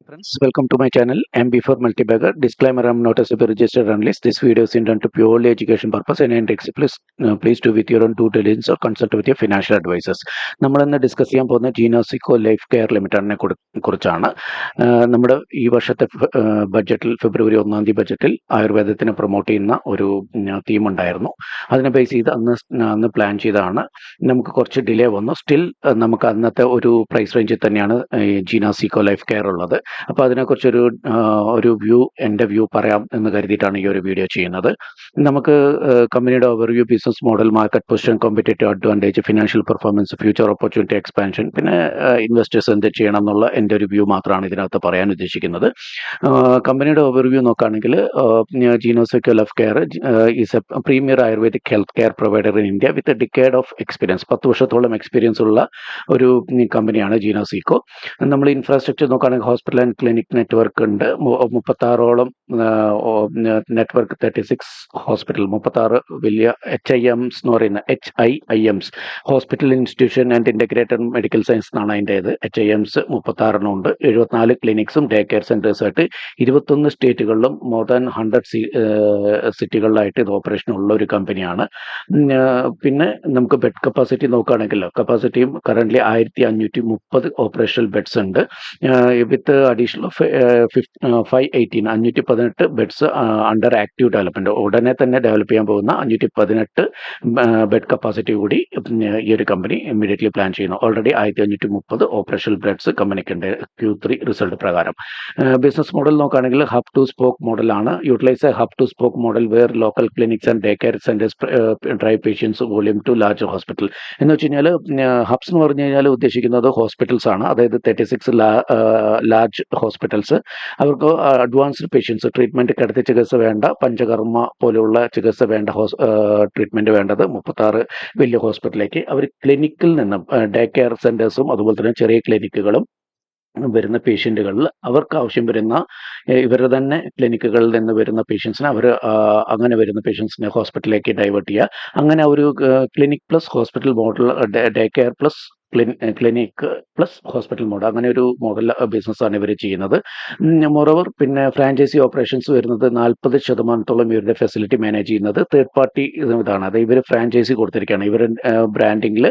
Friends, welcome to my channel MB4 Multibagger. Disclaimer: I'm not a super registered analyst. This video is intended to purely education purpose and index. Please do with your own due diligence or consult with your financial advisors. നമ്മളിന്ന് discuss ചെയ്യാൻ പോകുന്ന ജീനോസിക്കോ life care ലിമിറ്റഡിനെ കുറിച്ചാണ്. നമ്മുടെ ഈ വർഷത്തെ ബഡ്ജറ്റിൽ ഫെബ്രുവരി 1 ബഡ്ജറ്റിൽ ആയുർവേദത്തിനെ promote ചെയ്യുന്ന ഒരു തീം ഉണ്ടായിരുന്നു. അതിനെ ബേസ് ചെയ്ത് അന്ന് പ്ലാൻ ചെയ്തതാണ്. നമുക്ക് കുറച്ച് ഡിലേ വന്നു. സ്റ്റിൽ നമുക്ക് അന്നത്തെ ഒരു പ്രൈസ് റേഞ്ചിൽ തന്നെയാണ് ജീനോസിക്കോ ലൈഫ് കെയർ ഉള്ളത്. അപ്പോൾ അതിനെക്കുറിച്ചൊരു എൻ്റെ വ്യൂ പറയാം എന്ന് കരുതിയിട്ടാണ് ഈ ഒരു വീഡിയോ ചെയ്യുന്നത്. നമുക്ക് കമ്പനിയുടെ overview, business model, market position, competitive advantage, financial performance, future opportunity expansion, പിന്നെ ഇൻവെസ്റ്റേഴ്സ് എന്ത് ചെയ്യണം എന്നുള്ള എൻ്റെ ഒരു വ്യൂ മാത്രമാണ് ഇതിനകത്ത് പറയാൻ ഉദ്ദേശിക്കുന്നത്. കമ്പനിയുടെ ഓവർവ്യൂ നോക്കുകയാണെങ്കിൽ ജീനോസിക്കോ life care is a premier ayurvedic health care provider in India with a decade of experience. 10 വർഷത്തോളം എക്സ്പീരിയൻസ് ഉള്ള ഒരു കമ്പനിയാണ് ജീനോസിക്കോ. നമ്മൾ ഇൻഫ്രാസ്ട്രക്ചർ നോക്കുകയാണെങ്കിൽ ഹോസ്പിറ്റൽ ആൻഡ് ക്ലിനിക് നെറ്റ്വർക്ക് ഉണ്ട്. 36ഓളം നെറ്റ്വർക്ക്, 36 ഹോസ്പിറ്റൽ, 36 വലിയ HIMs എന്ന് പറയുന്ന HIIMs, hospital institution and integrated medical science എന്നാണ് അതിൻ്റെ ഇത്. HIMs 36 ഉണ്ട്. 74 ക്ലിനിക്സും ഡേ കെയർ സെൻറ്റേഴ്സായിട്ട് 21 സ്റ്റേറ്റുകളിലും മോർ ദാൻ 100 സിറ്റികളിലായിട്ട് ഇത് ഓപ്പറേഷൻ ഉള്ള ഒരു കമ്പനിയാണ്. പിന്നെ നമുക്ക് ബെഡ് കപ്പാസിറ്റി നോക്കുകയാണെങ്കിൽ കപ്പാസിറ്റിയും കറൻ്റ്ലി 1530 ഓപ്പറേഷണൽ ബെഡ്സ് ഉണ്ട്. With additional 518 beds under active development. ഉടനെ തന്നെ ഡെവലപ്പ് ചെയ്യാൻ പോകുന്ന 518 ബെഡ് കപ്പാസിറ്റി കൂടി ഈ ഒരു കമ്പനി ഇമ്മീഡിയറ്റ്ലി പ്ലാൻ ചെയ്യുന്നു. ഓൾറെഡി 1530 ഓപ്പറേഷണൽ ബെഡ്സ് കമ്പനിക്കുണ്ട് Q3 റിസൾട്ട് പ്രകാരം. ബിസിനസ് മോഡൽ നോക്കുകയാണെങ്കിൽ ഹബ് ടു സ്പോക്ക് മോഡലാണ്. Utilise a hub to spoke model where local clinics and day care centres drive patients volume to large hospital. എന്ന് വെച്ച് കഴിഞ്ഞാൽ hubs എന്ന് പറഞ്ഞു കഴിഞ്ഞാൽ ഉദ്ദേശിക്കുന്നത് ഹോസ്പിറ്റൽസ് ആണ്. അതായത് 36 ലാർജ് ഹോസ്പിറ്റൽസ്. അവർക്ക് അഡ്വാൻസ്ഡ് പേഷ്യൻസ്, ട്രീറ്റ്മെൻറ്റ്, കിടത്തി ചികിത്സ വേണ്ട, പഞ്ചകർമ്മ പോലെയുള്ള ചികിത്സ വേണ്ട ട്രീറ്റ്മെൻറ്റ് വേണ്ടത് 36 വലിയ ഹോസ്പിറ്റലിലേക്ക് അവർ ക്ലിനിക്കിൽ നിന്നും ഡേ കെയർ സെൻറ്റേഴ്സും അതുപോലെ തന്നെ ചെറിയ ക്ലിനിക്കുകളും വരുന്ന പേഷ്യൻറ്റുകളിൽ അവർക്ക് ആവശ്യം വരുന്ന ഇവരുടെ തന്നെ ക്ലിനിക്കുകളിൽ നിന്ന് വരുന്ന പേഷ്യൻസിനെ അങ്ങനെ വരുന്ന പേഷ്യൻസിനെ ഹോസ്പിറ്റലിലേക്ക് ഡൈവേർട്ട് ചെയ്യുക. അങ്ങനെ ഒരു clinic plus hospital model, day care plus clinic plus hospital model, അങ്ങനെ ഒരു മോഡൽ ബിസിനസ്സാണ് ഇവർ ചെയ്യുന്നത്. മോറോവർ പിന്നെ ഫ്രാഞ്ചൈസി ഓപ്പറേഷൻസ് വരുന്നത് 40% ഇവരുടെ ഫെസിലിറ്റി മാനേജ് ചെയ്യുന്നത് തേർഡ് പാർട്ടി ഇതാണ്. അത് ഇവർ ഫ്രാഞ്ചൈസി കൊടുത്തിരിക്കുകയാണ്. ഇവർ ബ്രാൻഡിങ്ങിൽ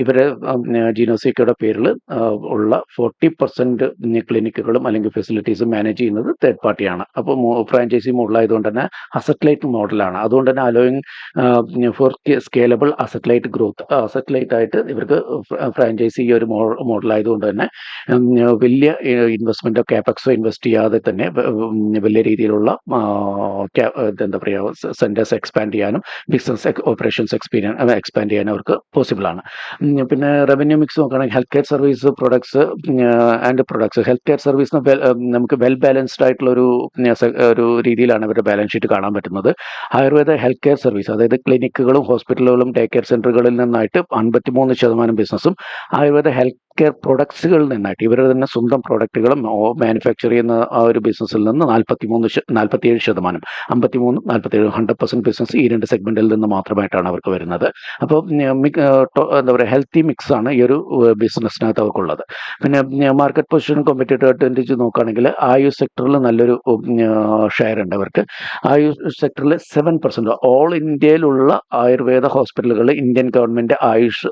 ഇവരെ ജീനോസിക്കോയുടെ പേരിൽ ഉള്ള 40% ക്ലിനിക്കുകളും അല്ലെങ്കിൽ ഫെസിലിറ്റീസും മാനേജ് ചെയ്യുന്നത് തേർഡ് പാർട്ടിയാണ്. അപ്പോൾ ഫ്രാഞ്ചൈസി മോഡലായതുകൊണ്ട് തന്നെ അസറ്റ് ലൈറ്റ് മോഡലാണ്. അതുകൊണ്ട് തന്നെ allowing for scalable asset light growth. Asset light ആയിട്ട് ഇവർക്ക് ഫ്രാഞ്ചൈസി ഒരു മോഡലായതുകൊണ്ട് തന്നെ വലിയ ഇൻവെസ്റ്റ്മെൻറ്റോ ക്യാപെക്സോ ഇൻവെസ്റ്റ് ചെയ്യാതെ തന്നെ വലിയ രീതിയിലുള്ള എന്താ പറയുക സെൻറ്റേഴ്സ് എക്സ്പാൻഡ് ചെയ്യാനും ബിസിനസ് ഓപ്പറേഷൻസ് എക്സ്പാൻഡ് ചെയ്യാനും അവർക്ക് പോസിബിളാണ്. പിന്നെ റവന്യൂ മിക്സ് നോക്കുകയാണെങ്കിൽ health care service products and products. Health care service നമുക്ക് വെൽ ബാലൻസ്ഡ് ആയിട്ടുള്ള ഒരു രീതിയിലാണ് ഇവരുടെ ബാലൻസ് ഷീറ്റ് കാണാൻ പറ്റുന്നത്. ആയുർവേദ ഹെൽത്ത് കെയർ സർവീസ്, അതായത് ക്ലിനിക്കുകളും ഹോസ്പിറ്റലുകളും ഡേ കെയർ സെൻ്ററുകളിൽ നിന്നായിട്ട് 53% ബിസിനസ്സും ആയുർവേദ ഹെൽത്ത് കെയർ പ്രൊഡക്ട്സുകളിൽ നിന്നായിട്ട് ഇവരുടെ തന്നെ സ്വന്തം പ്രോഡക്റ്റുകളും മാനുഫാക്ചർ ചെയ്യുന്ന ആ ഒരു ബിസിനസ്സിൽ നിന്ന് 47%, 53, 47, 100% ബിസിനസ് ഈ രണ്ട് സെഗ്മെൻറ്റിൽ നിന്ന് മാത്രമായിട്ടാണ് അവർക്ക് വരുന്നത്. അപ്പോൾ എന്താ പറയുക ഹെൽത്തി മിക്സ് ആണ് ഈ ഒരു ബിസിനസ്സിനകത്ത് അവർക്കുള്ളത്. പിന്നെ മാർക്കറ്റ് പൊസിഷൻ, കോമ്പറ്റേറ്റീവ് അഡ്വാൻറ്റേജ് നോക്കുകയാണെങ്കിൽ ആയുഷ് സെക്ടറിൽ നല്ലൊരു ഷെയർ ഉണ്ട് അവർക്ക്. ആയുഷ് സെക്ടറിൽ 7%. ഓൾ ഇന്ത്യയിലുള്ള ആയുർവേദ ഹോസ്പിറ്റലുകൾ ഇന്ത്യൻ ഗവൺമെൻറ് ആയുഷ്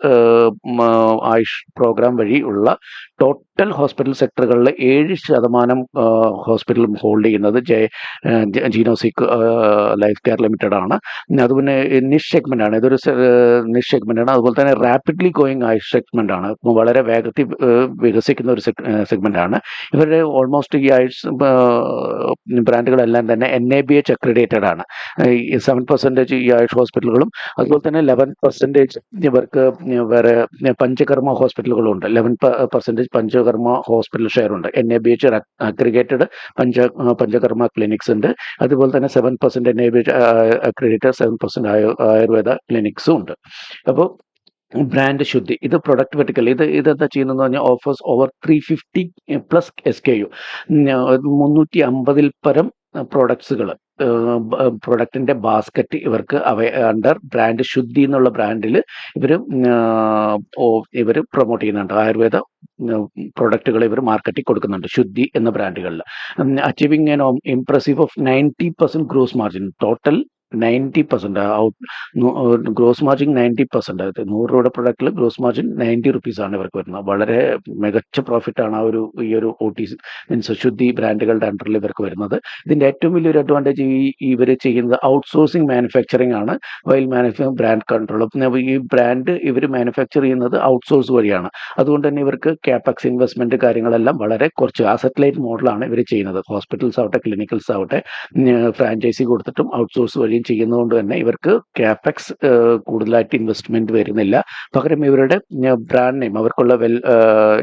പ്രോഗ്രാം വഴി ഉള്ള ടോട്ടൽ ഹോസ്പിറ്റൽ സെക്ടറുകളിൽ 7% ഹോസ്പിറ്റലും ഹോൾഡ് ചെയ്യുന്നത് ജീനോസിക്കോ ലൈഫ് കെയർ ലിമിറ്റഡ് ആണ്. അതുപോലെ നിഷ് സെഗ്മെൻ്റ് ആണ്. ഇതൊരു നിഷ് സെഗ്മെൻ്റ് ആണ്. അതുപോലെ തന്നെ റാപ്പിഡ്ലി ഗോയിങ് ആയുഷ് സെഗ്മെൻ്റ് ആണ്. വളരെ വേഗത്തിൽ വികസിക്കുന്ന ഒരു സെഗ്മെൻ്റ് ആണ്. ഇവരുടെ ഓൾമോസ്റ്റ് ഈ ആയുഷ് ബ്രാൻഡുകളെല്ലാം തന്നെ NABH അക്രഡിറ്റഡ് ആണ്. 7% ഈ ആയുഷ് ഹോസ്പിറ്റലുകളും അതുപോലെ തന്നെ 11% ഇവർക്ക് വേറെ പഞ്ചകർമ്മ ഹോസ്പിറ്റലുകളുണ്ട്. 11% പഞ്ചകർമ്മ ഹോസ്പിറ്റൽ ഷെയർ ഉണ്ട്. NABH അഗ്രിഗേറ്റഡ് പഞ്ചകർമ്മ ക്ലിനിക്സ് ഉണ്ട്. അതുപോലെ തന്നെ 7% NABH അക്രഡിറ്റഡ് 7% ആയുർവേദ ക്ലിനിക്സും ഉണ്ട്. അപ്പോൾ ബ്രാൻഡ് ശുദ്ധി, ഇത് പ്രൊഡക്റ്റ് വെർട്ടിക്കൽ, ഇതെന്താ ചെയ്യുന്നതെന്ന് പറഞ്ഞാൽ ഓഫേഴ്സ് ഓവർ 350+ SKU, 350 പരം പ്രോഡക്ട്സുകൾ പ്രൊഡക്റ്റിൻ്റെ ബാസ്ക്കറ്റ് ഇവർക്ക് അണ്ടർ ബ്രാൻഡ് ശുദ്ധി എന്നുള്ള ബ്രാൻഡിൽ ഇവർ പ്രൊമോട്ട് ചെയ്യുന്നുണ്ട്. ആയുർവേദ പ്രൊഡക്റ്റുകൾ ഇവർ മാർക്കറ്റിൽ കൊടുക്കുന്നുണ്ട് ശുദ്ധി എന്ന ബ്രാൻഡുകളിൽ. Achieving an impressive of 90% gross margin. Total 90% gross margin 90%. അതായത് 100 രൂപയുടെ പ്രൊഡക്റ്റിൽ ഗ്രോസ് മാർജിൻ 90 റുപ്പീസാണ് ഇവർക്ക് വരുന്നത്. വളരെ മികച്ച പ്രോഫിറ്റാണ് ഈ ഒരു OTC മീൻസ് ശുദ്ധി ബ്രാൻഡുകളുടെ അണ്ടറിൽ ഇവർക്ക് വരുന്നത്. ഇതിൻ്റെ ഏറ്റവും വലിയൊരു അഡ്വാൻറ്റേജ് ഇവർ ചെയ്യുന്നത് ഔട്ട്സോഴ്സിങ് മാനുഫാക്ചറിങ് ആണ്. While brand control. ഈ ബ്രാൻഡ് ഇവർ മാനുഫാക്ചർ ചെയ്യുന്നത് ഔട്ട്സോഴ്സ് വഴിയാണ്. അതുകൊണ്ട് തന്നെ ഇവർക്ക് ക്യാപെക്സ് ഇൻവെസ്റ്റ്മെൻറ്റ് കാര്യങ്ങളെല്ലാം വളരെ കുറച്ച് അസറ്റ് ലൈറ്റ് മോഡലാണ് ഇവർ ചെയ്യുന്നത്. ഹോസ്പിറ്റൽസ് ആവട്ടെ, ക്ലിനിക്കൽസ് ആവട്ടെ, ഫ്രാഞ്ചൈസി കൊടുത്തിട്ടും ഔട്ട്സോഴ്സ് വഴി ചെയ്യുന്നതുകൊണ്ട് തന്നെ ഇവർക്ക് ക്യാപെക്സ് കൂടുതലായിട്ട് ഇൻവെസ്റ്റ്മെന്റ് വരുന്നില്ല. പകരം ഇവരുടെ ബ്രാൻഡ് നെയിം, അവർക്കുള്ള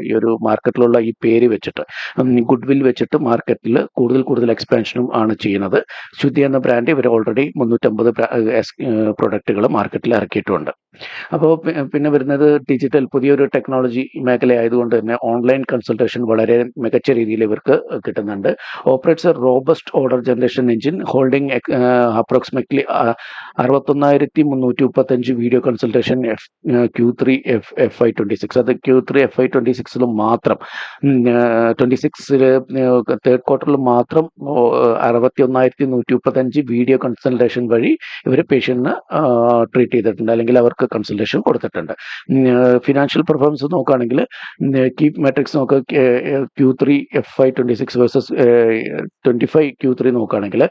ഈ ഒരു മാർക്കറ്റിലുള്ള ഈ പേര് വെച്ചിട്ട്, ഗുഡ് വിൽ വെച്ചിട്ട് മാർക്കറ്റിൽ കൂടുതൽ എക്സ്പാൻഷനും ആണ് ചെയ്യുന്നത്. ശുദ്ധി എന്ന ബ്രാൻഡ് ഇവർ ഓൾറെഡി 350 പ്രൊഡക്റ്റുകൾ മാർക്കറ്റിൽ ഇറക്കിയിട്ടുണ്ട്. അപ്പോൾ പിന്നെ വരുന്നത് പുതിയൊരു ടെക്നോളജി മേഖലയായതുകൊണ്ട് തന്നെ ഓൺലൈൻ കൺസൾട്ടേഷൻ വളരെ മികച്ച രീതിയിൽ ഇവർക്ക് കിട്ടുന്നുണ്ട്. Operates A robust order generation engine holding approximately 61,335 video consultation Q3 FY26. അത് Q3 FY26 മാത്രം 26 തേർഡ് ക്വാർട്ടറിൽ മാത്രം 61,135 വീഡിയോ കൺസൾട്ടേഷൻ വഴി ഇവർ പേഷ്യന്റിന് ട്രീറ്റ് ചെയ്തിട്ടുണ്ട്, അല്ലെങ്കിൽ അവർക്ക് കൺസൾട്ടേഷൻ കൊടുത്തിട്ടുണ്ട്. ഫിനാൻഷ്യൽ പെർഫോമൻസ് നോക്കുകയാണെങ്കിൽ കീപ് മെട്രിക്സ് നോക്കുക. Q3 FY26 വേഴ്സസ് 25 Q3 നോക്കുകയാണെങ്കിൽ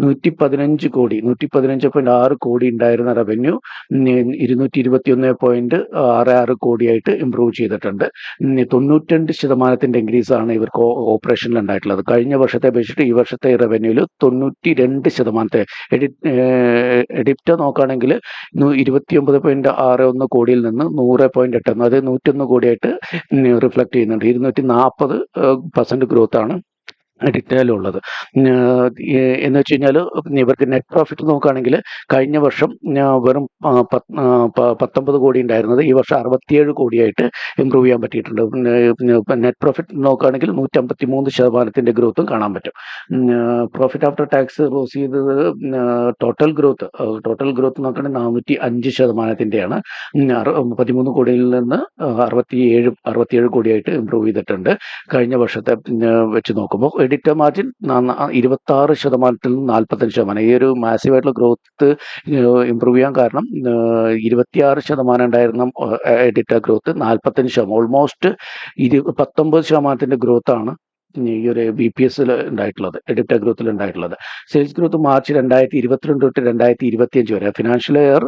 115.6 കോടി ഉണ്ടായിരുന്ന റവന്യൂ 221.66 കോടിയായിട്ട് ഇംപ്രൂവ് ചെയ്തിട്ടുണ്ട്. 92% ഇൻക്രീസ് ആണ് ഇവർക്ക് ഓപ്പറേഷനിൽ ഉണ്ടായിട്ടുള്ളത്. കഴിഞ്ഞ വർഷത്തെ അപേക്ഷിച്ചിട്ട് ഈ വർഷത്തെ റവന്യൂവിൽ 92%. എഡിപ്റ്റ നോക്കുകയാണെങ്കിൽ 29.61 കോടിയിൽ നിന്ന് 100.81, അത് 101 കോടിയായിട്ട് റിഫ്ലക്ട് ചെയ്യുന്നുണ്ട്. 240% ഗ്രോത്ത് ആണ് എഡിറ്റയിലുള്ളത്. എന്ന് വെച്ച് കഴിഞ്ഞാൽ ഇവർക്ക് നെറ്റ് പ്രോഫിറ്റ് നോക്കുകയാണെങ്കിൽ കഴിഞ്ഞ വർഷം വെറും 19 കോടി ഉണ്ടായിരുന്നത് ഈ വർഷം 67 കോടിയായിട്ട് ഇമ്പ്രൂവ് ചെയ്യാൻ പറ്റിയിട്ടുണ്ട്. നെറ്റ് പ്രോഫിറ്റ് നോക്കുകയാണെങ്കിൽ 153% ഗ്രോത്തും കാണാൻ പറ്റും. പ്രോഫിറ്റ് ആഫ്റ്റർ ടാക്സ് റോസ് ചെയ്തത് ടോട്ടൽ ഗ്രോത്ത് നോക്കുകയാണെങ്കിൽ 405%. 13 കോടിയിൽ നിന്ന് 67 കോടിയായിട്ട് ഇമ്പ്രൂവ് ചെയ്തിട്ടുണ്ട് കഴിഞ്ഞ വർഷത്തെ വെച്ച് നോക്കുമ്പോൾ. എഡിറ്റർ മാർജിൻ 26% നിന്ന് 45%. ഈ ഒരു മാസീവായിട്ടുള്ള ഗ്രോത്ത് ഇമ്പ്രൂവ് ചെയ്യാൻ കാരണം 26% ഉണ്ടായിരുന്ന എഡിറ്റർ ഗ്രോത്ത് 45%, ഓൾമോസ്റ്റ് 19% ഗ്രോത്താണ് ഈ ഒരു BPS ഉണ്ടായിട്ടുള്ളത്, എഡിറ്റർ ഗ്രോത്തിൽ ഉണ്ടായിട്ടുള്ളത്. സെയിൽസ് ഗ്രോത്ത് മാർച്ച് 2022 തൊട്ട് 2025 വരെ, ഫിനാൻഷ്യൽ ഇയർ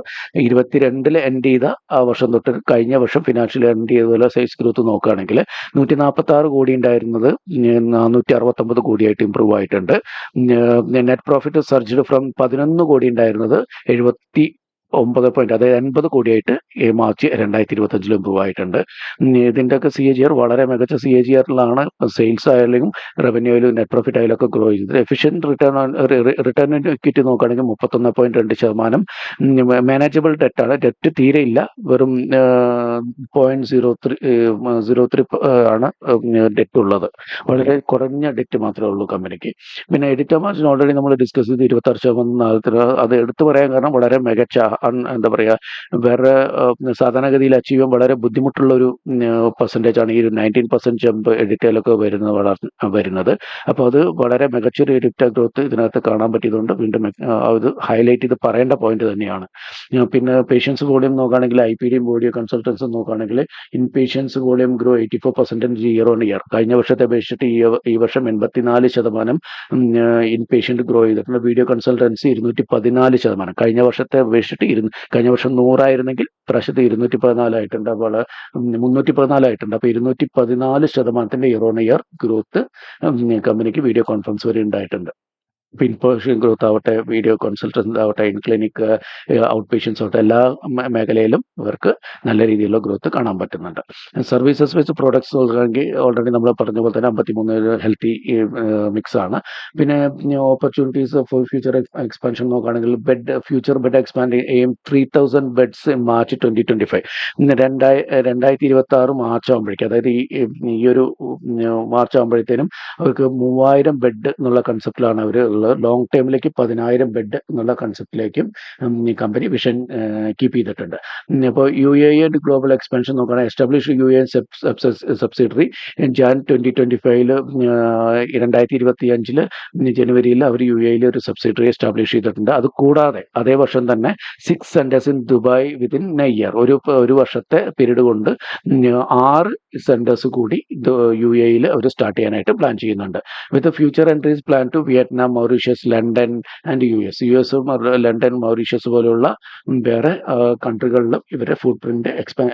22 എൻഡ് ചെയ്ത ആ വർഷം തൊട്ട് കഴിഞ്ഞ വർഷം ഫിനാൻഷ്യൽ ഇയർ എൻഡ് ചെയ്തതുപോലെ സെയിൽസ് ഗ്രോത്ത് നോക്കുകയാണെങ്കിൽ 146 കോടി ഉണ്ടായിരുന്നത് 469 കോടിയായിട്ട് ഇമ്പ്രൂവ് ആയിട്ടുണ്ട്. നെറ്റ് പ്രോഫിറ്റ് സർജ്ഡ് ഫ്രം 11 കോടി ഉണ്ടായിരുന്നത് 79 അതായത് 80 കോടിയായിട്ട് മാർച്ച് 2025 ഇമ്പ്രൂവ് ആയിട്ടുണ്ട്. ഇതിൻ്റെയൊക്കെ CAGR വളരെ മികച്ച CAGRലാണ് സെയിൽസ് ആയാലും റവന്യൂയിലും നെറ്റ് പ്രോഫിറ്റ് ആയാലും ഒക്കെ ഗ്രോ ചെയ്തത്. എഫിഷ്യൻറ്റ് റിട്ടേൺ ഓൺ ഇക്വിറ്റി നോക്കുകയാണെങ്കിൽ 31.2%. മാനേജബിൾ ഡെറ്റാണ്, ഡെറ്റ് തീരെ ഇല്ല, വെറും 0.03 ആണ് ഡെറ്റ് ഉള്ളത്. വളരെ കുറഞ്ഞ ഡെറ്റ് മാത്രമേ ഉള്ളൂ കമ്പനിക്ക്. പിന്നെ എഡിറ്റർ മാർജിൻ ഓൾറെഡി നമ്മൾ ഡിസ്കസ് ചെയ്ത് 26%. അത് എടുത്തു പറയാൻ കാരണം വളരെ മികച്ച എന്താ പറയുക, വേറെ സാധാരണഗതിയിൽ അച്ചീവ് ചെയ്യാൻ വളരെ ബുദ്ധിമുട്ടുള്ള ഒരു പെർസെൻറ്റേജ് ആണ് ഈ ഒരു 19% ജമ്പ് എഡിറ്റയിലൊക്കെ വരുന്നത്. അപ്പോൾ അത് വളരെ മികച്ചൊരു എഡിറ്റർ ഗ്രോത്ത് ഇതിനകത്ത് കാണാൻ പറ്റിയതുകൊണ്ട് വീണ്ടും അത് ഹൈലൈറ്റ് ചെയ്ത് പറയേണ്ട പോയിന്റ് തന്നെയാണ്. പിന്നെ പേഷ്യൻസ് വോളിയം നോക്കുകയാണെങ്കിൽ IPDയും ബോഡിയോ കൺസൾട്ടൻസും നോക്കുകയാണെങ്കിൽ in patients volume grow 84% year on year. കഴിഞ്ഞ വർഷത്തെ അപേക്ഷിച്ചിട്ട് ഈ വർഷം 84% ഇൻ പേഷ്യൻറ്റ് ഗ്രോ ചെയ്തിട്ടുണ്ട്. Video consultancy 214%. കഴിഞ്ഞ വർഷത്തെ അപേക്ഷിച്ചിട്ട് കഴിഞ്ഞ വർഷം 100 ആയിരുന്നെങ്കിൽ പ്രാവശ്യത്തെ 214 ആയിട്ടുണ്ട്. അപ്പോൾ 314 ആയിട്ടുണ്ട്. അപ്പോൾ 214% ഇയർ ഓൺ ഇയർ ഗ്രോത്ത് കമ്പനിക്ക് വീഡിയോ കോൺഫറൻസ് വരെ ഉണ്ടായിട്ടുണ്ട്. ഇൻ പേഴ്സൺ ഗ്രോത്ത് ആവട്ടെ, വീഡിയോ കൺസൾട്ടൻസ് ആവട്ടെ, ഇൻ ക്ലിനിക് ഔട്ട് പേഷ്യൻസ് ആവട്ടെ, എല്ലാ മേഖലയിലും ഇവർക്ക് നല്ല രീതിയിലുള്ള ഗ്രോത്ത് കാണാൻ പറ്റുന്നുണ്ട്. സർവീസസ് വെച്ച് പ്രോഡക്ട്സ് നോക്കുകയാണെങ്കിൽ ഓൾറെഡി നമ്മൾ പറഞ്ഞ പോലെ തന്നെ 53 ഹെൽത്തി മിക്സ് ആണ്. പിന്നെ ഓപ്പർച്യൂണിറ്റീസ് ഫോർ ഫ്യൂച്ചർ എക്സ്പാൻഷൻ നോക്കുകയാണെങ്കിൽ future bed expand aim 3000 beds in March 2025. 2026 March ആകുമ്പോഴേക്കും, അതായത് ഈ ഒരു മാർച്ച് ആകുമ്പോഴത്തേനും അവർക്ക് 3000 ബെഡ് എന്നുള്ള കൺസെപ്റ്റിലാണ് അവർ എന്നുള്ളത് ലോങ് ടൈമിലേക്ക് 10,000 ബെഡ് എന്നുള്ള കൺസെപ്റ്റിലേക്കും ഈ കമ്പനി വിഷൻ കീപ്പ് ചെയ്തിട്ടുണ്ട്. അപ്പോൾ UAE ആൻഡ് ഗ്ലോബൽ എക്സ്പാൻഷൻ നോക്കുകയാണെങ്കിൽ എസ്റ്റാബ്ലിഷ് UAE സബ്സിഡറി ജാൻ 2025 2025 ജനുവരിയിൽ അവർ UAE ഒരു സബ്സിഡറി എസ്റ്റാബ്ലിഷ് ചെയ്തിട്ടുണ്ട്. അത് കൂടാതെ അതേ വർഷം തന്നെ 6 centres in Dubai within a year, ഒരു വർഷത്തെ പീരീഡ് കൊണ്ട് 6 സെന്റേഴ്സ് കൂടി UAE അവർ സ്റ്റാർട്ട് ചെയ്യാനായിട്ട് പ്ലാൻ ചെയ്യുന്നുണ്ട്. With future entries plan to Vietnam, Mauritius, London and യുഎസും ലണ്ടൻ, മൗറീഷ്യസ് പോലുള്ള വേറെ കൺട്രികളിലും ഇവരുടെ ഫുട് പ്രിന്റ്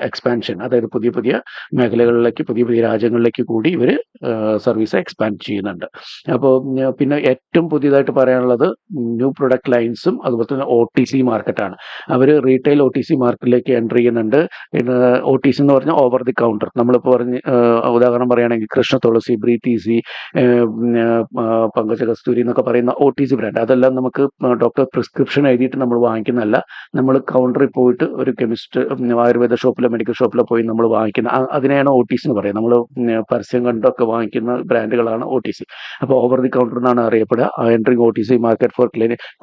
എക്സ്പാൻഷൻ, അതായത് പുതിയ പുതിയ മേഖലകളിലേക്ക്, പുതിയ പുതിയ രാജ്യങ്ങളിലേക്ക് കൂടി ഇവർ സർവീസ് എക്സ്പാൻഡ് ചെയ്യുന്നുണ്ട്. അപ്പോൾ പിന്നെ ഏറ്റവും പുതിയതായിട്ട് പറയാനുള്ളത് ന്യൂ പ്രൊഡക്റ്റ് ലൈൻസും അതുപോലെ തന്നെ OTC മാർക്കറ്റാണ്. അവർ റീറ്റെയിൽ OTC മാർക്കറ്റിലേക്ക് എൻ്റർ ചെയ്യുന്നുണ്ട്. പിന്നെ OTC എന്ന് പറഞ്ഞാൽ ഓവർ ദി കൗണ്ടർ. നമ്മളിപ്പോൾ ഉദാഹരണം പറയുകയാണെങ്കിൽ കൃഷ്ണ തുളസി, ബ്രീത്ത് ഈസി, പങ്കജ കസ്തൂരി എന്നൊക്കെ പറയുന്ന OTC ബ്രാൻഡ്, അതെല്ലാം നമുക്ക് ഡോക്ടർ പ്രിസ്ക്രിപ്ഷൻ എഴുതിയിട്ട് നമ്മൾ വാങ്ങിക്കുന്നതല്ല. നമ്മൾ കൗണ്ടറിൽ പോയിട്ട് ഒരു കെമിസ്റ്റ്, ആയുർവേദ ഷോപ്പിലോ മെഡിക്കൽ ഷോപ്പിലോ പോയി നമ്മൾ വാങ്ങിക്കുന്ന അതിനെയാണ് OTC എന്ന് പറയുന്നത്. നമ്മൾ പരസ്യം കണ്ടൊക്കെ വാങ്ങിക്കുന്ന ബ്രാൻഡുകളാണ് OTC. അപ്പോൾ ഓവർ ദി കൗണ്ടർ എന്നാണ് അറിയപ്പെടുക. Entering OTC market for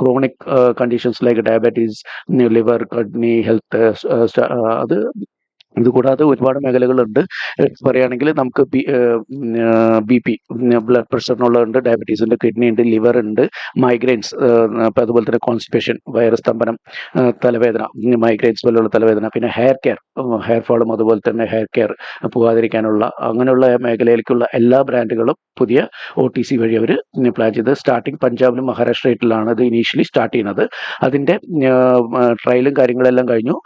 chronic conditions like diabetes, liver, kidney health, ഇതുകൂടാതെ ഒരുപാട് മേഖലകളുണ്ട്. പറയുകയാണെങ്കിൽ നമുക്ക് BP, ബ്ലഡ് പ്രഷറിനുള്ളതുണ്ട്, ഡയബറ്റീസിൻ്റെ, കിഡ്നി ഉണ്ട്, ലിവർ ഉണ്ട്, മൈഗ്രെയിൻസ്, അപ്പം അതുപോലെ തന്നെ കോൺസ്റ്റിപ്പേഷൻ, വയറുസ്തംഭനം, തലവേദന, മൈഗ്രെയിൻസ് പോലുള്ള തലവേദന, പിന്നെ ഹെയർ കെയർ, ഹെയർ ഫോളും അതുപോലെ തന്നെ ഹെയർ കെയർ പോകാതിരിക്കാനുള്ള അങ്ങനെയുള്ള മേഖലയിലേക്കുള്ള എല്ലാ ബ്രാൻഡുകളും പുതിയ OTC വഴി അവർ പ്ലാൻ ചെയ്ത് സ്റ്റാർട്ടിങ് പഞ്ചാബിലും മഹാരാഷ്ട്രയിലാണ് ഇത് ഇനീഷ്യലി സ്റ്റാർട്ട് ചെയ്യുന്നത്. അതിൻ്റെ ട്രയലും കാര്യങ്ങളെല്ലാം കഴിഞ്ഞു.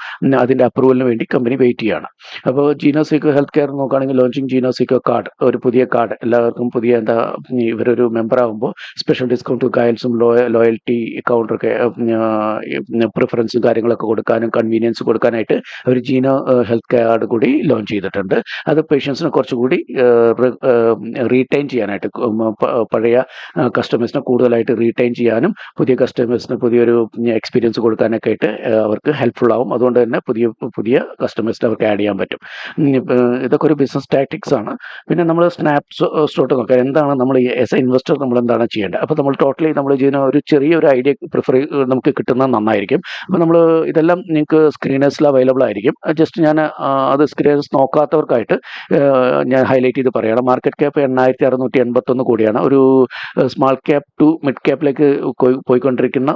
അതിൻ്റെ അപ്രൂവലിന് വേണ്ടി കമ്പനി വെയിറ്റ് ചെയ്യുകയാണ്. അപ്പോൾ ജീനോസിക്കോ ഹെൽത്ത് കെയർ നോക്കുകയാണെങ്കിൽ ലോഞ്ചിങ് ജീനോസിക്കോ കാർഡ്, ഒരു പുതിയ കാർഡ്, എല്ലാവർക്കും പുതിയ ഇവരൊരു മെമ്പർ ആകുമ്പോൾ സ്പെഷ്യൽ ഡിസ്കൗണ്ട്, ഗൈഡ്സും ലോയൽറ്റി കൗണ്ടറൊക്കെ പ്രിഫറൻസും കാര്യങ്ങളൊക്കെ കൊടുക്കാനും കൺവീനിയൻസ് കൊടുക്കാനായിട്ട് അവർ ജീനോ ഹെൽത്ത് കാർഡ് കൂടി ലോഞ്ച് ചെയ്തിട്ടുണ്ട്. അത് പേഷ്യൻസിനെ കുറച്ചുകൂടി റീറ്റെയിൻ ചെയ്യാനായിട്ട്, പഴയ കസ്റ്റമേഴ്സിനെ കൂടുതലായിട്ട് റീറ്റെയിൻ ചെയ്യാനും പുതിയ കസ്റ്റമേഴ്സിന് പുതിയൊരു എക്സ്പീരിയൻസ് കൊടുക്കാനൊക്കെ ആയിട്ട് അവർക്ക് ഹെൽപ്ഫുൾ ആവും. അതുകൊണ്ട് തന്നെ പുതിയ കസ്റ്റമേഴ്സിനെ അവർക്ക് ആഡ് ചെയ്യാൻ പറ്റും. ഇതൊക്കെ ഒരു ബിസിനസ് ടാക്ടിക്സ് ആണ്. പിന്നെ നമ്മൾ സ്നാപ്ഷോട്ട് നോക്കാം, എന്താണ് നമ്മൾ ആസ് എ ഇൻവെസ്റ്റർ നമ്മൾ എന്താണ് ചെയ്യേണ്ടത്. അപ്പോൾ നമ്മൾ ടോട്ടലി നമ്മൾ ചെയ്യുന്ന ഒരു ചെറിയൊരു ഐഡിയ നമുക്ക് കിട്ടുന്നത് നന്നായിരിക്കും. അപ്പോൾ നമ്മൾ ഇതെല്ലാം നിങ്ങൾക്ക് സ്ക്രീനേഴ്സിൽ അവൈലബിൾ ആയിരിക്കും. ജസ്റ്റ് ഞാൻ അത് സ്ക്രീനേഴ്സ് നോക്കാത്തവർക്കായിട്ട് ഞാൻ ഹൈലൈറ്റ് ചെയ്ത് പറയുകയാണ്. മാർക്കറ്റ് ക്യാപ്പ് 8,681 കോടിയാണ്. ഒരു സ്മാൾ ക്യാപ്പ് ടു മിഡ് ക്യാപ്പിലേക്ക് പോയിക്കൊണ്ടിരിക്കുന്ന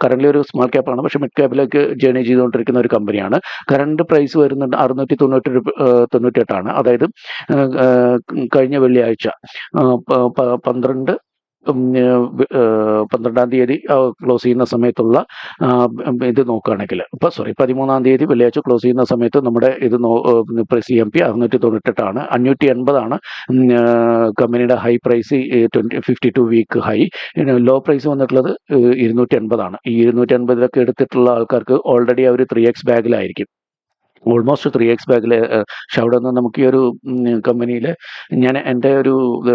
കറന്റ് ഒരു സ്മാൾ ക്യാപ്പാണ്, പക്ഷേ മിഡ് ക്യാപ്പിലേക്ക് ജേർണി ചെയ്തുകൊണ്ടിരിക്കുന്ന ഒരു കമ്പനിയാണ്. കറണ്ട് പ്രൈസ് വരുന്നുണ്ട് 698, അതായത് കഴിഞ്ഞ വെള്ളിയാഴ്ച 12-ാം തീയതി ക്ലോസ് ചെയ്യുന്ന സമയത്തുള്ള ഇത് നോക്കുകയാണെങ്കിൽ, 13-ാം തീയതി വെള്ളിയാഴ്ച ക്ലോസ് ചെയ്യുന്ന സമയത്ത് നമ്മുടെ ഇത് CMP 698, 580 കമ്പനിയുടെ high price, 52 week high. Low price വന്നിട്ടുള്ളത് 280. ഈ 280 എടുത്തിട്ടുള്ള ആൾക്കാർക്ക് ഓൾറെഡി അവർ 3x ബാഗിലായിരിക്കും, ഓൾമോസ്റ്റ് 3x ബാഗിൽ. പക്ഷെ അവിടെ നിന്ന് നമുക്ക് ഈ ഒരു കമ്പനിയിൽ ഞാൻ എൻ്റെ ഒരു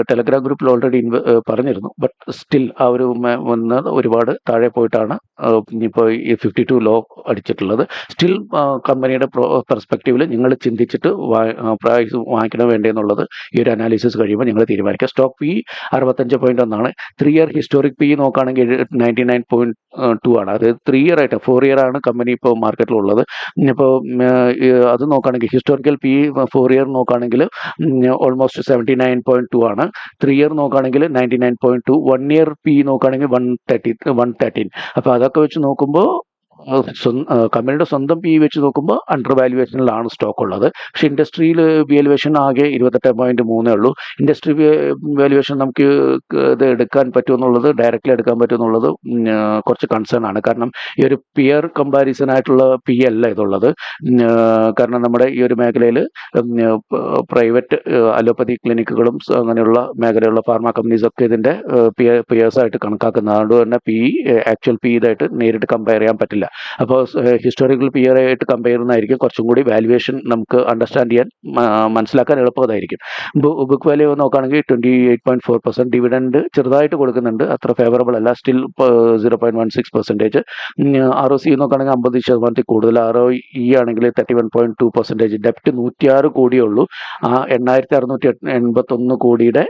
ടെലഗ്രാം ഗ്രൂപ്പിൽ ഓൾറെഡി പറഞ്ഞിരുന്നു. ബട്ട് സ്റ്റിൽ ആ ഒരു വന്ന് ഒരുപാട് താഴെ പോയിട്ടാണ് ഇപ്പോൾ ഈ 52 ലോ അടിച്ചിട്ടുള്ളത്. സ്റ്റിൽ കമ്പനിയുടെ പെർസ്പെക്റ്റീവിൽ നിങ്ങൾ ചിന്തിച്ചിട്ട് പ്രൈസ് വാങ്ങിക്കണം വേണ്ടതെന്നുള്ളത് ഈ ഒരു അനാലിസിസ് കഴിയുമ്പോൾ നിങ്ങൾ തീരുമാനിക്കുക. Stock PE 65.1, 3 year historic PE നോക്കുകയാണെങ്കിൽ 99.2 അത് 3 ഇയർ ആയിട്ട് 4 ഇയർ ആണ് കമ്പനി ഇപ്പോൾ മാർക്കറ്റിലുള്ളത്. ഇപ്പോൾ അത് നോക്കുകയാണെങ്കിൽ ഹിസ്റ്റോറിക്കൽ PE 4 ഇയർ നോക്കുകയാണെങ്കിൽ ഓൾമോസ്റ്റ് 79.2 3 ഇയർ നോക്കുകയാണെങ്കിൽ 99.2, 1 ഇയർ PE നോക്കുകയാണെങ്കിൽ 113. അപ്പോൾ അതൊക്കെ വെച്ച് നോക്കുമ്പോൾ കമ്പനിയുടെ സ്വന്തം PE വെച്ച് നോക്കുമ്പോൾ അണ്ടർ വാല്യുവേഷനിലാണ് സ്റ്റോക്ക് ഉള്ളത്. പക്ഷെ ഇൻഡസ്ട്രിയിൽ വാല്യുവേഷൻ ആകെ 28.3 ഉള്ളൂ. ഇൻഡസ്ട്രി വാല്യുവേഷൻ നമുക്ക് ഇത് എടുക്കാൻ പറ്റുമെന്നുള്ളത്, ഡയറക്റ്റ്ലി എടുക്കാൻ പറ്റുമെന്നുള്ളത് കുറച്ച് കൺസേൺ ആണ്. കാരണം ഈ ഒരു പിയർ കമ്പാരിസൺ ആയിട്ടുള്ള PE അല്ല ഇതുള്ളത്. കാരണം നമ്മുടെ ഈ ഒരു മേഖലയിൽ പ്രൈവറ്റ് അലോപ്പതി ക്ലിനിക്കുകളും അങ്ങനെയുള്ള മേഖലയുള്ള ഫാർമ കമ്പനീസൊക്കെ ഇതിൻ്റെ പിയേഴ്സായിട്ട് കണക്കാക്കുന്നത്. അതുകൊണ്ട് തന്നെ PE ആക്ച്വൽ PE ഇതായിട്ട് നേരിട്ട് കമ്പയർ ചെയ്യാൻ പറ്റില്ല. അപ്പോൾ ഹിസ്റ്റോറിക്കൽ പിയർ ആയിട്ട് കമ്പയർ ചെയ്യുന്നതായിരിക്കും കുറച്ചും കൂടി വാല്യുവേഷൻ നമുക്ക് അണ്ടർസ്റ്റാൻഡ് ചെയ്യാൻ മനസ്സിലാക്കാൻ എളുപ്പമായിരിക്കും. ബുക്ക് വാല്യൂ നോക്കുകയാണെങ്കിൽ 28.4%. ഡിവിഡൻഡ് ചെറുതായിട്ട് കൊടുക്കുന്നുണ്ട്, അത്ര ഫേവറബിൾ അല്ല, സ്റ്റിൽ 0.16%. ROC നോക്കുകയാണെങ്കിൽ 50% കൂടുതൽ, ROE ആണെങ്കിൽ 31.2%. ഡെപ്റ്റ് 106 കോടിയേ ഉള്ളൂ. ആ 8,681 കോടിയുടെ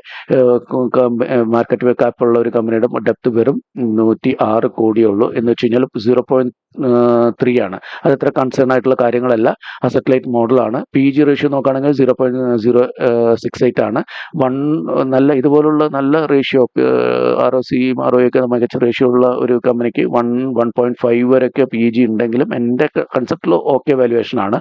മാർക്കറ്റ് ക്യാപ്പ് ഉള്ള ഒരു കമ്പനിയുടെ ഡെപ്റ്റ് വെറും 106 കോടിയേ ഉള്ളൂ. എന്ന് വെച്ച് കഴിഞ്ഞാൽ 0.3 ആണ്. അത് അത്ര കൺസേൺ ആയിട്ടുള്ള കാര്യങ്ങളല്ല. അസറ്റ് ലൈറ്റ് മോഡലാണ്. PG റേഷ്യോ നോക്കുകയാണെങ്കിൽ 0.068 ആണ്. നല്ല ഇതുപോലുള്ള നല്ല റേഷ്യോ, ROCയും ROE ഒക്കെ മികച്ച റേഷ്യോ ഉള്ള ഒരു കമ്പനിക്ക് 1.5 വരെയൊക്കെ PG ഉണ്ടെങ്കിലും എൻ്റെ കൺസെപ്റ്റിൽ ഓക്കെ വാല്യുവേഷൻ ആണ്.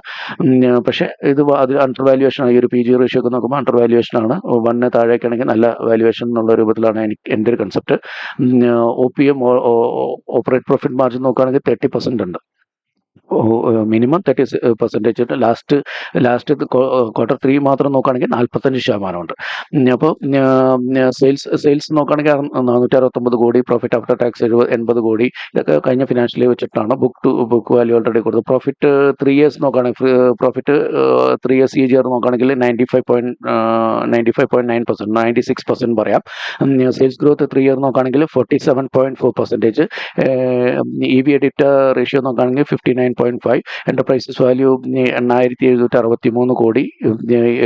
പക്ഷേ ഇത് അത് അണ്ടർ വാല്യുവേഷൻ ആണ്. ഈ ഒരു PG റേഷ്യോ ഒക്കെ നോക്കുമ്പോൾ അണ്ടർ വാല്യുവേഷൻ ആണ്. 1 താഴേക്കാണെങ്കിൽ നല്ല വാല്യുവേഷൻ എന്നുള്ള രൂപത്തിലാണ് എൻ്റെ ഒരു concept. OPM, operate profit margin നോക്കുകയാണെങ്കിൽ 30% ഉണ്ട്. മിനിമം 30% ലാസ്റ്റ് Q3 മാത്രം നോക്കുകയാണെങ്കിൽ 45% ഉണ്ട്. അപ്പോൾ സെയിൽസ് നോക്കുകയാണെങ്കിൽ 469 കോടി, പ്രോഫിറ്റ് ആഫ്റ്റർ ടാക്സ് 80 കോടി. ഇതൊക്കെ കഴിഞ്ഞ ഫിനാൻഷ്യലി വെച്ചിട്ടാണ് ബുക്ക് വാല്യൂ ഓൾറെഡി കൊടുത്തത്. പ്രോഫിറ്റ് 3 ഇയേഴ്സ് നോക്കുകയാണെങ്കിൽ പ്രോഫിറ്റ് 3 ഇയേഴ്സ് CAGR നോക്കുകയാണെങ്കിൽ 95.9%, 96% പറയാം. സെയിൽസ് ഗ്രോത്ത് 3 ഇയർ നോക്കുകയാണെങ്കിൽ 47.4%. EV/EBITDA റേഷ്യോ നോക്കുകയാണെങ്കിൽ 59.5. എന്റർപ്രൈസസ് വാല്യൂ 8,763 കോടി.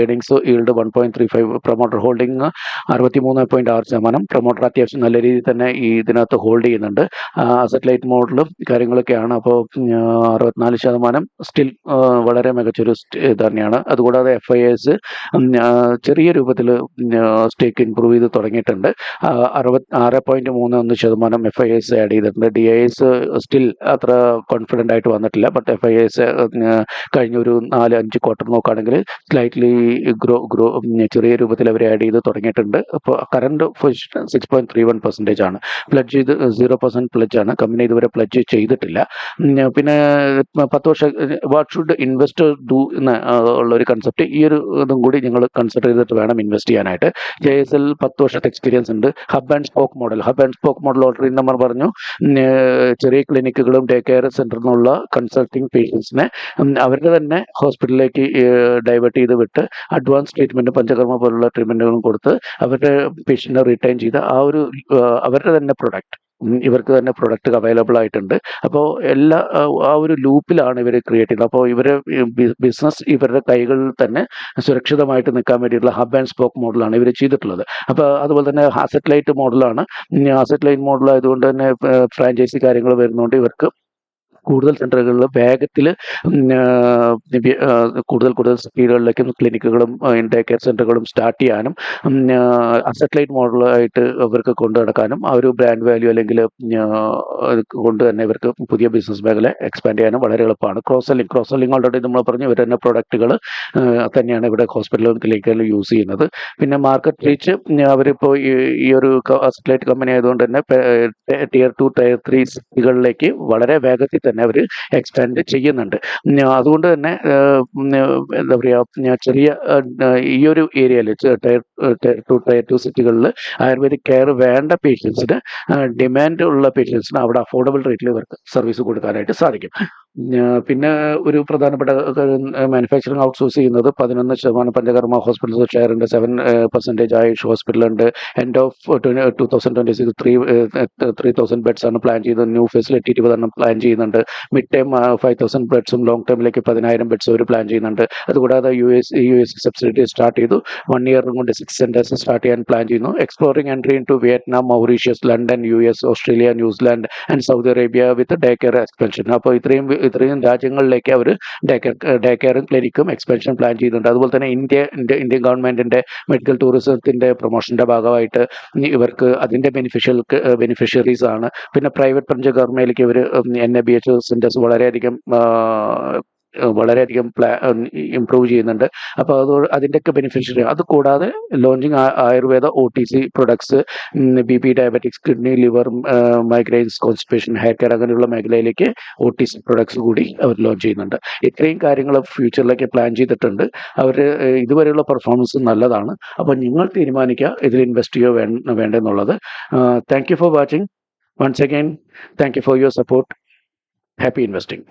Earnings yield 1.35. Promoter holding 63.6%. Promoter അത്യാവശ്യം നല്ല രീതിയിൽ തന്നെ ഇതിനകത്ത് ഹോൾഡ് ചെയ്യുന്നുണ്ട്. അസറ്റ് ലൈറ്റ് മോഡലും കാര്യങ്ങളൊക്കെയാണ്. അപ്പോൾ 64% സ്റ്റിൽ വളരെ മികച്ചൊരു തന്നെയാണ്. അതുകൂടാതെ FIS ചെറിയ രൂപത്തിൽ സ്റ്റേക്ക് ഇംപ്രൂവ് ചെയ്ത് തുടങ്ങിയിട്ടുണ്ട്. 6.31% FIS ആഡ് ചെയ്തിട്ടുണ്ട്. DIS സ്റ്റിൽ അത്ര കോൺഫിഡൻ്റ് ആയിട്ട് വന്നിട്ടില്ല. ബട്ട് FIS കഴിഞ്ഞ ഒരു 4-5 ക്വാർട്ടർ നോക്കുകയാണെങ്കിൽ സ്ലൈറ്റ്ലി ചെറിയ രൂപത്തിൽ അവർ ആഡ് ചെയ്ത് തുടങ്ങിയിട്ടുണ്ട്. അപ്പോൾ കറണ്ട് 6.31% ആണ്. പ്ലഡ്ജ് ചെയ്ത് 0% പ്ലഡ്ജ് ആണ്. കമ്പനി ഇതുവരെ പ്ലഡ്ജ് ചെയ്തിട്ടില്ല. പിന്നെ 10 വർഷം വാട്ട് ഷുഡ് ഇൻവെസ്റ്റർ ഡു എന്ന ഉള്ളൊരു കൺസെപ്റ്റ്, ഈ ഒരു ഇതും കൂടി നിങ്ങൾ കൺസിഡർ ചെയ്തിട്ട് വേണം ഇൻവെസ്റ്റ് ചെയ്യാനായിട്ട്. JSL 10 വർഷത്തെ എക്സ്പീരിയൻസ് ഉണ്ട്. Hub and spoke model already നമ്മൾ പറഞ്ഞു. ചെറിയ ക്ലിനിക്കുകളും ഡേ കെയർ സെന്ററിൽ നിന്നുള്ള കൺസൾട്ടിങ് പേഷ്യൻസിനെ അവരുടെ തന്നെ ഹോസ്പിറ്റലിലേക്ക് ഡൈവേർട്ട് ചെയ്ത് വിട്ട് അഡ്വാൻസ് ട്രീറ്റ്മെൻറ്റ്, പഞ്ചകർമ്മ പോലുള്ള ട്രീറ്റ്മെൻറ്റുകളും കൊടുത്ത് അവരുടെ പേഷ്യൻറ്റിനെ റിട്ടൈൻ ചെയ്ത് അവരുടെ തന്നെ പ്രൊഡക്റ്റ് ഇവർക്ക് തന്നെ പ്രൊഡക്റ്റ് അവൈലബിൾ ആയിട്ടുണ്ട്. അപ്പോൾ ആ ഒരു ലൂപ്പിലാണ് ഇവർ ക്രിയേറ്റ് ചെയ്യുന്നത്. അപ്പോൾ ഇവരെ ബിസിനസ് ഇവരുടെ കൈകളിൽ തന്നെ സുരക്ഷിതമായിട്ട് നിൽക്കാൻ വേണ്ടിയിട്ടുള്ള ഹബ് ആൻഡ് സ്പോക്ക് മോഡലാണ് ഇവർ ചെയ്തിട്ടുള്ളത്. അപ്പോൾ അതുപോലെ തന്നെ അസറ്റ് ലൈറ്റ് മോഡലാണ്. അസറ്റ് ലൈറ്റ് മോഡൽ ആയതുകൊണ്ട് തന്നെ ഫ്രാഞ്ചൈസി കാര്യങ്ങൾ വരുന്നതുകൊണ്ട് ഇവർക്ക് കൂടുതൽ സെൻ്ററുകളിൽ വേഗത്തിൽ കൂടുതൽ സ്പീഡുകളിലേക്കും ക്ലിനിക്കുകളും ഡേ കെയർ സെൻ്ററുകളും സ്റ്റാർട്ട് ചെയ്യാനും അസറ്റ് ലൈറ്റ് മോഡലായിട്ട് അവർക്ക് കൊണ്ടു നടക്കാനും ആ ഒരു ബ്രാൻഡ് വാല്യൂ അല്ലെങ്കിൽ കൊണ്ട് തന്നെ ഇവർക്ക് പുതിയ ബിസിനസ് മേഖല എക്സ്പാൻഡ് ചെയ്യാനും വളരെ എളുപ്പമാണ്. ക്രോസ് സെല്ലിംഗ് ഓൾറെഡി നമ്മൾ പറഞ്ഞു. ഇവർ തന്നെ പ്രൊഡക്റ്റുകൾ തന്നെയാണ് ഇവിടെ ഹോസ്പിറ്റലിലും ക്ലിനിക്കുകളിലും യൂസ് ചെയ്യുന്നത്. പിന്നെ മാർക്കറ്റ് റീച്ച് അവരിപ്പോൾ ഈ ഒരു അസറ്റ് ലൈറ്റ് കമ്പനി ആയതുകൊണ്ട് തന്നെ Tier 2, Tier 3 സിറ്റികളിലേക്ക് വളരെ വേഗത്തിൽ തന്നെ അവർ എക്സ്പാൻഡ് ചെയ്യുന്നുണ്ട്. അതുകൊണ്ട് തന്നെ എന്താ പറയുക, ചെറിയ ഈ ഒരു ഏരിയയിൽ Tier 2 സിറ്റികളിൽ ആയുർവേദിക് കെയർ വേണ്ട പേഷ്യൻസിന്, ഡിമാൻഡ് ഉള്ള പേഷ്യൻസിന് അവിടെ അഫോർഡബിൾ റേറ്റിൽ ഇവർക്ക് സർവീസ് കൊടുക്കാനായിട്ട് സാധിക്കും. പിന്നെ ഒരു പ്രധാനപ്പെട്ട മാനുഫാക്ചറിങ് ഔട്ട്സോഴ്സ് ചെയ്യുന്നത് 11% പഞ്ചകർമ്മ ഹോസ്പിറ്റൽസ് ഷെയറുണ്ട്. 7% ആയുഷ് ഹോസ്പിറ്റലുണ്ട്. എൻഡ് ഓഫ് 2026 3,000 ബെഡ്സ് ആണ് പ്ലാൻ ചെയ്തത്. ന്യൂ ഫെസിലിറ്റി 20 പ്ലാൻ ചെയ്യുന്നുണ്ട്. മിഡ് ടൈം 5,000 ബെഡ്സും ലോങ് ടൈമിലേക്ക് 10,000 ബെഡ്സ് അവർ പ്ലാൻ ചെയ്യുന്നുണ്ട്. അതുകൂടാതെ US സബ്സിഡി സ്റ്റാർട്ട് ചെയ്തു. 1 ഇയർ കൊണ്ട് 6 സെന്റേഴ്സ് സ്റ്റാർട്ട് ചെയ്യാൻ പ്ലാൻ ചെയ്യുന്നു. Exploring entry in to Vietnam, Mauritius, London, US, Australia, New Zealand and Saudi Arabia with day care expansion. അപ്പോൾ ഇത്രയും രാജ്യങ്ങളിലേക്ക് അവർ ഡേ കെയറും ക്ലിനിക്കും എക്സ്പെൻഷൻ പ്ലാൻ ചെയ്യുന്നുണ്ട്. അതുപോലെ തന്നെ ഇന്ത്യൻ ഗവൺമെന്റിന്റെ മെഡിക്കൽ ടൂറിസത്തിന്റെ പ്രൊമോഷന്റെ ഭാഗമായിട്ട് ഇവർക്ക് അതിന്റെ ബെനിഫിഷ്യറീസ് ആണ്. പിന്നെ പ്രൈവറ്റ് പഞ്ചകർമ്മയിലേക്ക് ഇവർ NABH സെന്റേഴ്സ് വളരെയധികം ഇംപ്രൂവ് ചെയ്യുന്നുണ്ട്. അപ്പോൾ അതിൻ്റെയൊക്കെ ബെനിഫിഷ്യറി. അതുകൂടാതെ launching ayurveda OTC products, BP, diabetics, kidney, liver, migraines, constipation, hair care അങ്ങനെയുള്ള മേഖലയിലേക്ക് OTC പ്രൊഡക്ട്സ് കൂടി അവർ ലോഞ്ച് ചെയ്യുന്നുണ്ട്. ഇത്രയും കാര്യങ്ങൾ ഫ്യൂച്ചറിലേക്ക് പ്ലാൻ ചെയ്തിട്ടുണ്ട്. അവർ ഇതുവരെയുള്ള പെർഫോമൻസ് നല്ലതാണ്. അപ്പോൾ നിങ്ങൾ തീരുമാനിക്കുക ഇതിൽ ഇൻവെസ്റ്റ് ചെയ്യോ വേണ്ടെന്നുള്ളത്. Thank you for watching. Once again thank you for your support. Happy investing.